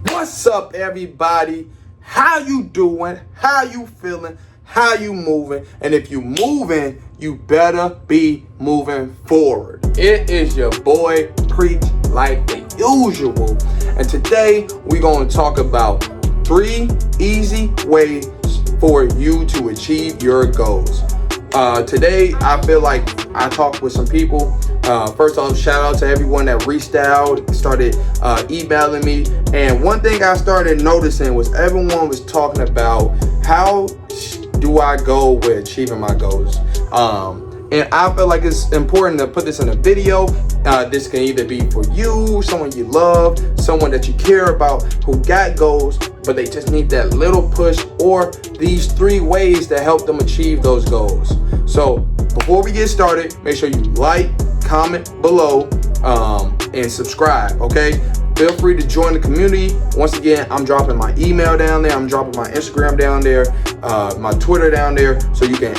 What's up, everybody? How you doing? How you feeling? How you moving? And if you moving, you better be moving forward. It is your boy Preach like the usual. And today we're going to talk about 3 easy ways for you to achieve your goals. Today I feel like I talked with some people. First off, shout out to everyone that reached out, started emailing me. And one thing I started noticing was everyone was talking about how do I go with achieving my goals. And I feel like it's important to put this in a video. This can either be for you, someone you love, someone that you care about who got goals, but they just need that little push, or these 3 ways to help them achieve those goals. So before we get started, make sure you like, comment below, and subscribe, okay? Feel free to join the community. Once again, I'm dropping my email down there. I'm dropping my Instagram down there, my Twitter down there, so you can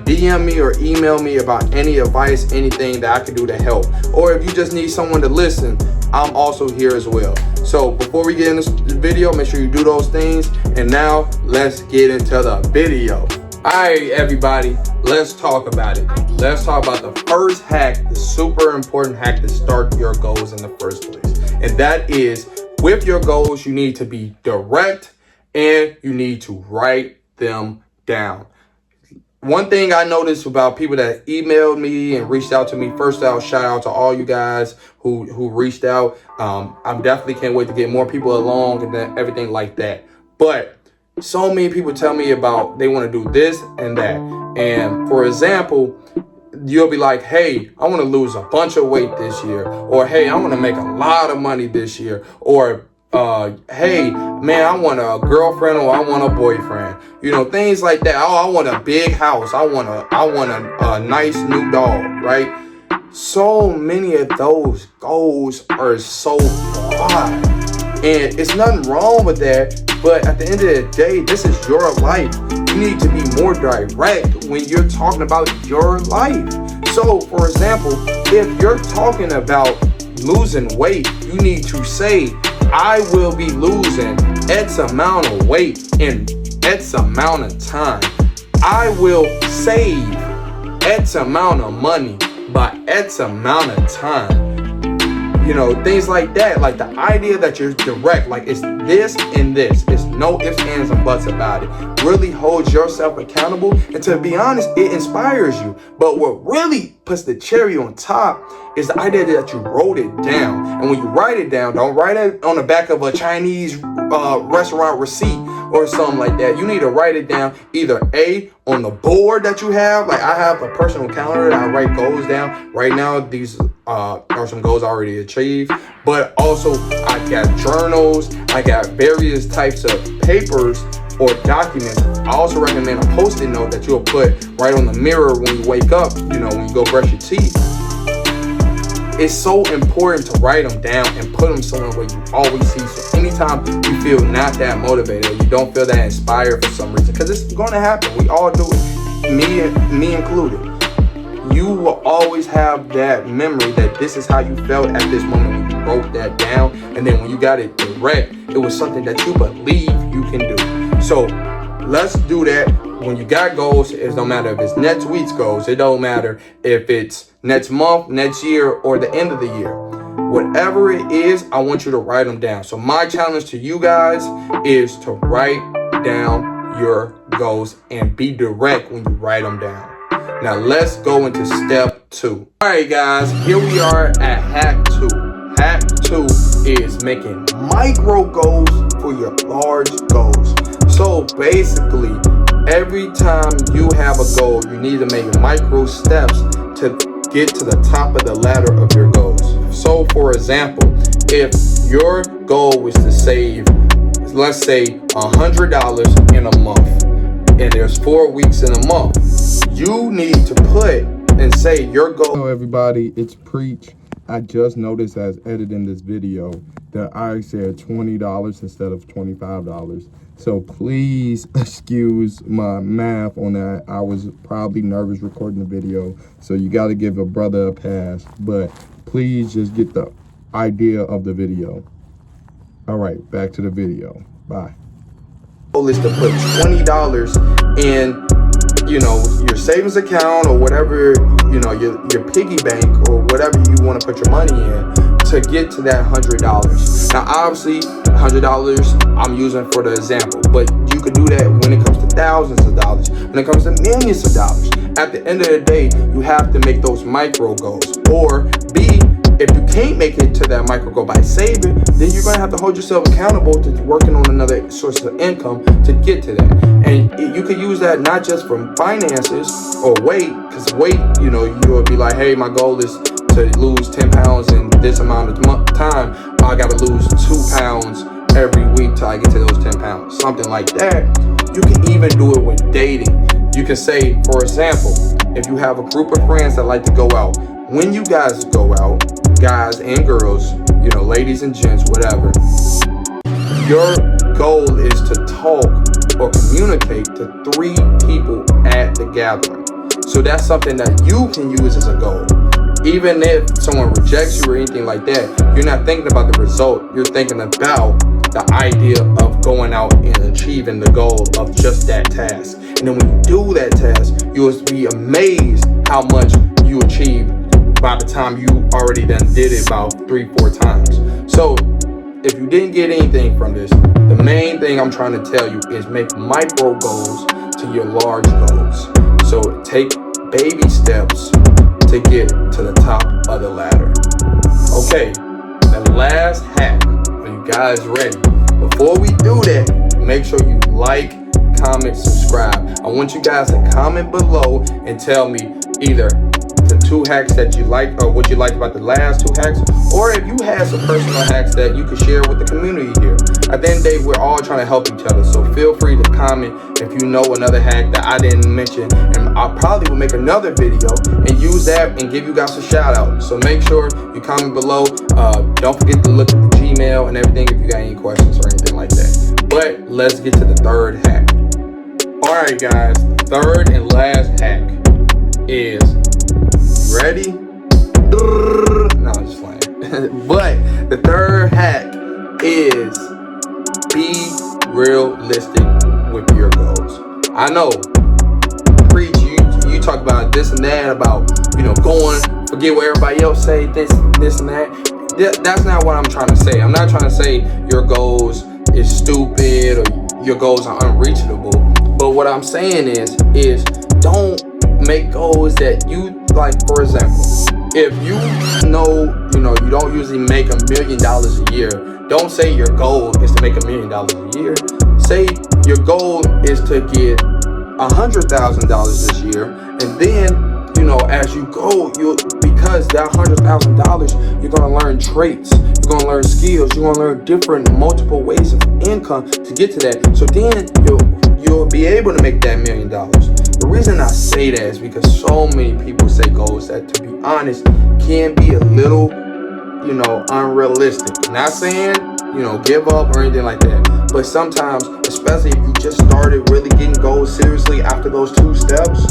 DM me or email me about any advice, anything that I can do to help. Or if you just need someone to listen, I'm also here as well. So before we get in this video, make sure you do those things. And now let's get into the video. All right, everybody, let's talk about it. Let's talk about the first hack, the super important hack to start your goals in the first place. And that is, with your goals, you need to be direct and you need to write them down. One thing I noticed about people that emailed me and reached out to me, first out, shout out to all you guys who reached out. I definitely can't wait to get more people along and everything like that. But so many people tell me about they want to do this and that. And for example, you'll be like, hey, I want to lose a bunch of weight this year. Or, hey, I want to make a lot of money this year. Or, hey, man, I want a girlfriend or I want a boyfriend. You know, things like that. Oh, I want a big house. I want a nice new dog, right? So many of those goals are so broad. And it's nothing wrong with that. But at the end of the day, this is your life. You need to be more direct when you're talking about your life. So, for example, if you're talking about losing weight, you need to say, I will be losing X amount of weight in X amount of time. I will save X amount of money by X amount of time. You know, things like that. Like the idea that you're direct, like it's this and this. It's no ifs, ands, and buts about it. Really holds yourself accountable. And to be honest, it inspires you. But what really puts the cherry on top is the idea that you wrote it down. And when you write it down, don't write it on the back of a Chinese restaurant receipt or something like that. You need to write it down either A, on the board that you have. Like I have a personal calendar that I write goals down. Right now, these are some goals I already achieved. But also, I got journals. I got various types of papers or documents. I also recommend a Post-it note that you'll put right on the mirror when you wake up, you know, when you go brush your teeth. It's so important to write them down and put them somewhere where you always see. So anytime you feel not that motivated, or you don't feel that inspired for some reason, because it's going to happen. We all do it, me included. You will always have that memory that this is how you felt at this moment when you wrote that down. And then when you got it direct, it was something that you believe you can do. So let's do that. When you got goals, it don't matter if it's next week's goals. It don't matter if it's next month, next year, or the end of the year. Whatever it is, I want you to write them down. So my challenge to you guys is to write down your goals and be direct when you write them down. Now let's go into step 2. All right, guys, here we are at hack 2. Hack 2 is making micro goals for your large goals. So basically, every time you have a goal, you need to make micro steps to get to the top of the ladder of your goals. So for example, if your goal was to save, let's say $100 in a month, and there's 4 weeks in a month, you need to put and say your goal. Hello everybody, it's Preach. I just noticed as editing this video that I said $20 instead of $25. So please excuse my math on that. I was probably nervous recording the video, so you got to give a brother a pass. But please just get the idea of the video. All right, back to the video. Bye. Goal is to put $20 in, your savings account or whatever, your piggy bank or whatever you want to put your money in to get to that $100. Now, obviously, $100 I'm using for the example, but you could do that when it comes to thousands of dollars, when it comes to millions of dollars. At the end of the day, you have to make those micro goals. Or B, if you can't make it to that micro goal by saving, then you're going to have to hold yourself accountable to working on another source of income to get to that. And you could use that not just from finances or weight, because weight, you'll be like, hey, my goal is to lose 10 pounds in this amount of time. I got to lose 2 pounds every week till I get to those 10 pounds. Something like that. You can even do it with dating. You can say, for example, if you have a group of friends that like to go out, when you guys go out, guys and girls, ladies and gents, whatever, your goal is to talk or communicate to 3 people at the gathering. So that's something that you can use as a goal. Even if someone rejects you or anything like that, you're not thinking about the result. You're thinking about the idea of going out and achieving the goal of just that task. And then when you do that task, you'll be amazed how much you achieve by the time you already done did it about 3-4 times. So if you didn't get anything from this, the main thing I'm trying to tell you is make micro goals to your large goals. So take baby steps to get to the top of the ladder. Okay, the last hack. Are you guys ready? Before we do that, make sure you like, comment, subscribe. I want you guys to comment below and tell me either the 2 hacks that you like or what you liked about the last 2 hacks, or if you have some personal hacks that you could share with the community here. At the end of the day, we're all trying to help each other, so feel free to comment if you know another hack that I didn't mention, and I probably will make another video and use that and give you guys a shout out. So make sure you comment below. Don't forget to look at the Gmail and everything if you got any questions or anything like that. But let's get to the 3rd hack. All right, guys, the 3rd and last hack is, ready? No, I'm just playing. But the 3rd hack is be realistic with your goals. I know, preach, you talk about this and that, about, going, forget what everybody else say, this and that. That's not what I'm trying to say. I'm not trying to say your goals is stupid or your goals are unreachable. But what I'm saying is don't make goals that you, like, for example, if you don't usually make $1 million a year, don't say your goal is to make $1 million a year. Say your goal is to get $100,000 this year, and then, as you go, because that $100,000, you're gonna learn traits, you're gonna learn skills, you're gonna learn different multiple ways of income to get to that. So then you'll be able to make that $1 million. The reason I say that is because so many people say goals that, to be honest, can be a little, unrealistic. Not saying, give up or anything like that. But sometimes, especially if you just started really getting goals seriously after those 2 steps,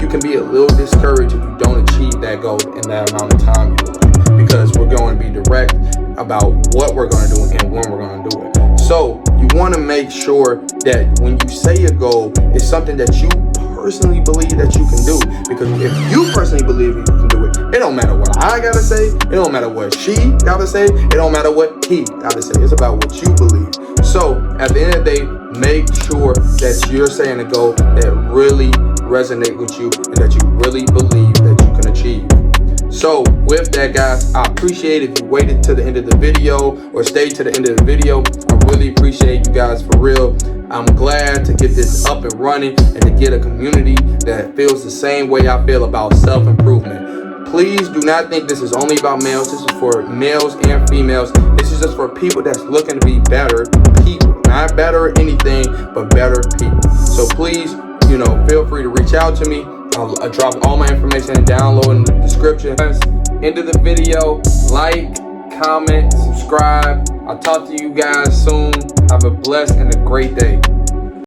you can be a little discouraged if you don't achieve that goal in that amount of time you would. Because we're going to be direct about what we're going to do and when we're going to do it. So you want to make sure that when you say a goal, it's something that you personally believe that you can do. Because if you personally believe you can do it, it don't matter what I gotta say, it don't matter what she gotta say, it don't matter what he gotta say. It's about what you believe. So at the end of the day, make sure that you're saying a goal that really resonate with you and that you really believe that you can achieve. So with that, guys, I appreciate if you waited to the end of the video or stayed to the end of the video. I really appreciate you guys, for real. I'm glad to get this up and running and to get a community that feels the same way I feel about self-improvement. Please do not think this is only about males. This is for males and females. This is just for people that's looking to be better people. Not better at anything, but better people. So please, feel free to reach out to me. I'll drop all my information down low in the description. End of the video. Like, comment, subscribe. I'll talk to you guys soon. Have a blessed and a great day.